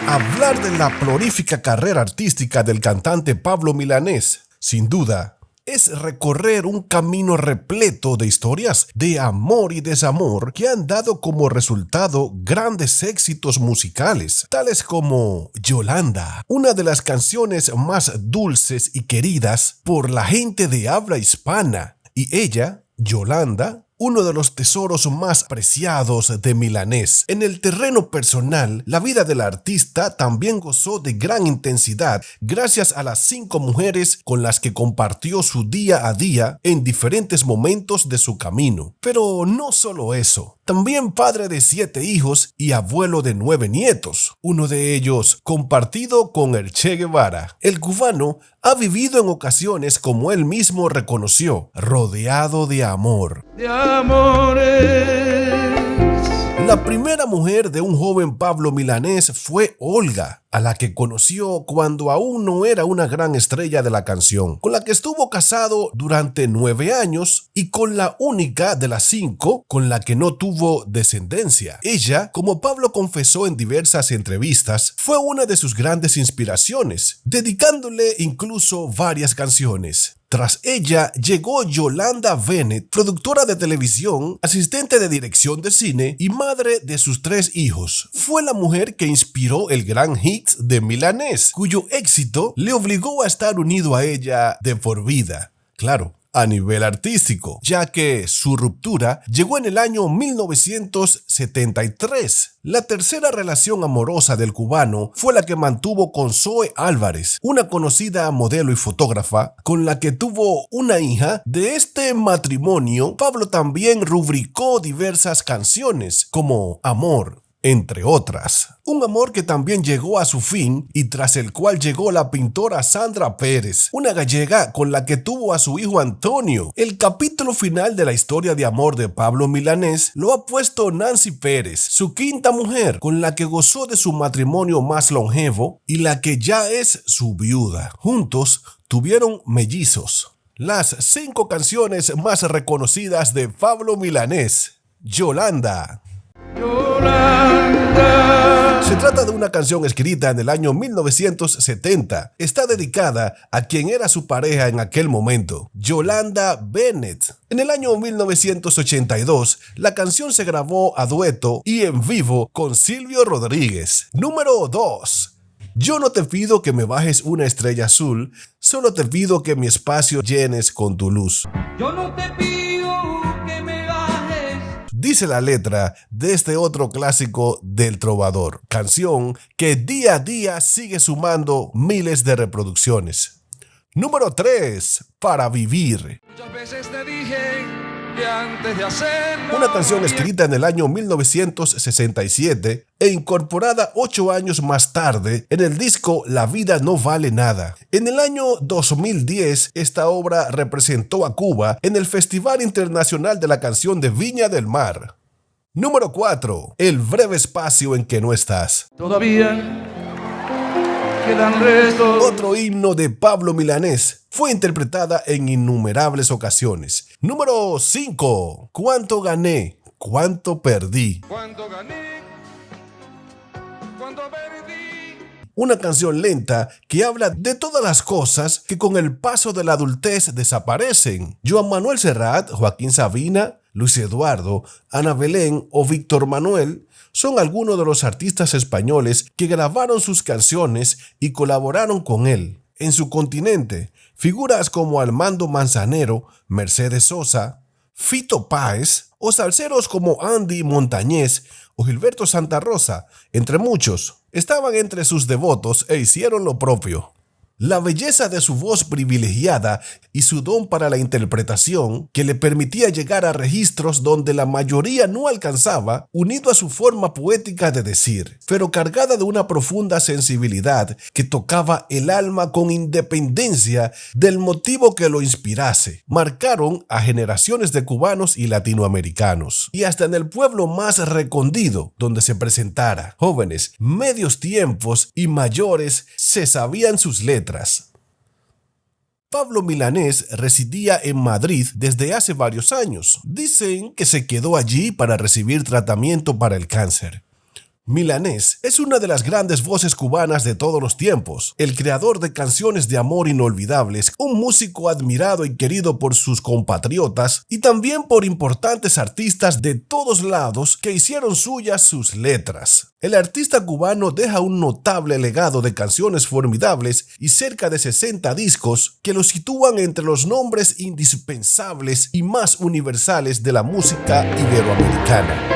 Hablar de la prolífica carrera artística del cantante Pablo Milanés, sin duda, es recorrer un camino repleto de historias de amor y desamor que han dado como resultado grandes éxitos musicales, tales como Yolanda, una de las canciones más dulces y queridas por la gente de habla hispana, y ella, Yolanda, uno de los tesoros más preciados de Milanés. En el terreno personal, la vida del artista también gozó de gran intensidad gracias a las 5 mujeres con las que compartió su día a día en diferentes momentos de su camino. Pero no solo eso, también padre de 7 hijos y abuelo de 9 nietos, uno de ellos compartido con el Che Guevara. El cubano ha vivido en ocasiones, como él mismo reconoció, rodeado de amor. La primera mujer de un joven Pablo Milanés fue Olga, a la que conoció cuando aún no era una gran estrella de la canción, con la que estuvo casado durante 9 años y con la única de las 5 con la que no tuvo descendencia. Ella, como Pablo confesó en diversas entrevistas, fue una de sus grandes inspiraciones, dedicándole incluso varias canciones. Tras ella llegó Yolanda Bennett, productora de televisión, asistente de dirección de cine y madre de sus 3 hijos. Fue la mujer que inspiró el gran hit de Milanés, cuyo éxito le obligó a estar unido a ella de por vida. Claro, a nivel artístico, ya que su ruptura llegó en el año 1973. La tercera relación amorosa del cubano fue la que mantuvo con Zoe Álvarez, una conocida modelo y fotógrafa, con la que tuvo una hija. De este matrimonio, Pablo también rubricó diversas canciones, como Amor, entre otras. Un amor que también llegó a su fin y tras el cual llegó la pintora Sandra Pérez, una gallega con la que tuvo a su hijo Antonio. El capítulo final de la historia de amor de Pablo Milanés lo ha puesto Nancy Pérez, su 5ª mujer, con la que gozó de su matrimonio más longevo y la que ya es su viuda. Juntos tuvieron mellizos. Las 5 canciones más reconocidas de Pablo Milanés. Yolanda. Se trata de una canción escrita en el año 1970. Está dedicada a quien era su pareja en aquel momento, Yolanda Bennett. En el año 1982, la canción se grabó a dueto y en vivo con Silvio Rodríguez. Número 2. Yo no te pido que me bajes una estrella azul, solo te pido que mi espacio llenes con tu luz. Yo no te pido que me bajes, dice la letra de este otro clásico del trovador, canción que día a día sigue sumando miles de reproducciones. Número 3. Para vivir. Muchas veces te dije que antes de hacerlo, una canción escrita en el año 1967 e incorporada 8 años más tarde en el disco La vida no vale nada. En el año 2010, esta obra representó a Cuba en el Festival Internacional de la Canción de Viña del Mar. Número 4. El breve espacio en que no estás. Todavía quedan restos. Otro himno de Pablo Milanés. Fue interpretada en innumerables ocasiones. Número 5. ¿Cuánto gané? ¿Cuánto perdí? ¿Cuánto gané? ¿Cuánto perdí? Una canción lenta que habla de todas las cosas que con el paso de la adultez desaparecen. Joan Manuel Serrat, Joaquín Sabina, Luis Eduardo, Ana Belén o Víctor Manuel son algunos de los artistas españoles que grabaron sus canciones y colaboraron con él. En su continente, figuras como Armando Manzanero, Mercedes Sosa, Fito Páez o salseros como Andy Montañez o Gilberto Santa Rosa, entre muchos, estaban entre sus devotos e hicieron lo propio. La belleza de su voz privilegiada y su don para la interpretación, que le permitía llegar a registros donde la mayoría no alcanzaba, unido a su forma poética de decir, pero cargada de una profunda sensibilidad que tocaba el alma con independencia del motivo que lo inspirase, marcaron a generaciones de cubanos y latinoamericanos. Y hasta en el pueblo más recóndito donde se presentara, jóvenes, medios tiempos y mayores se sabían sus letras. Pablo Milanés residía en Madrid desde hace varios años. Dicen que se quedó allí para recibir tratamiento para el cáncer. Milanés es una de las grandes voces cubanas de todos los tiempos, el creador de canciones de amor inolvidables, un músico admirado y querido por sus compatriotas y también por importantes artistas de todos lados que hicieron suyas sus letras. El artista cubano deja un notable legado de canciones formidables y cerca de 60 discos que lo sitúan entre los nombres indispensables y más universales de la música iberoamericana.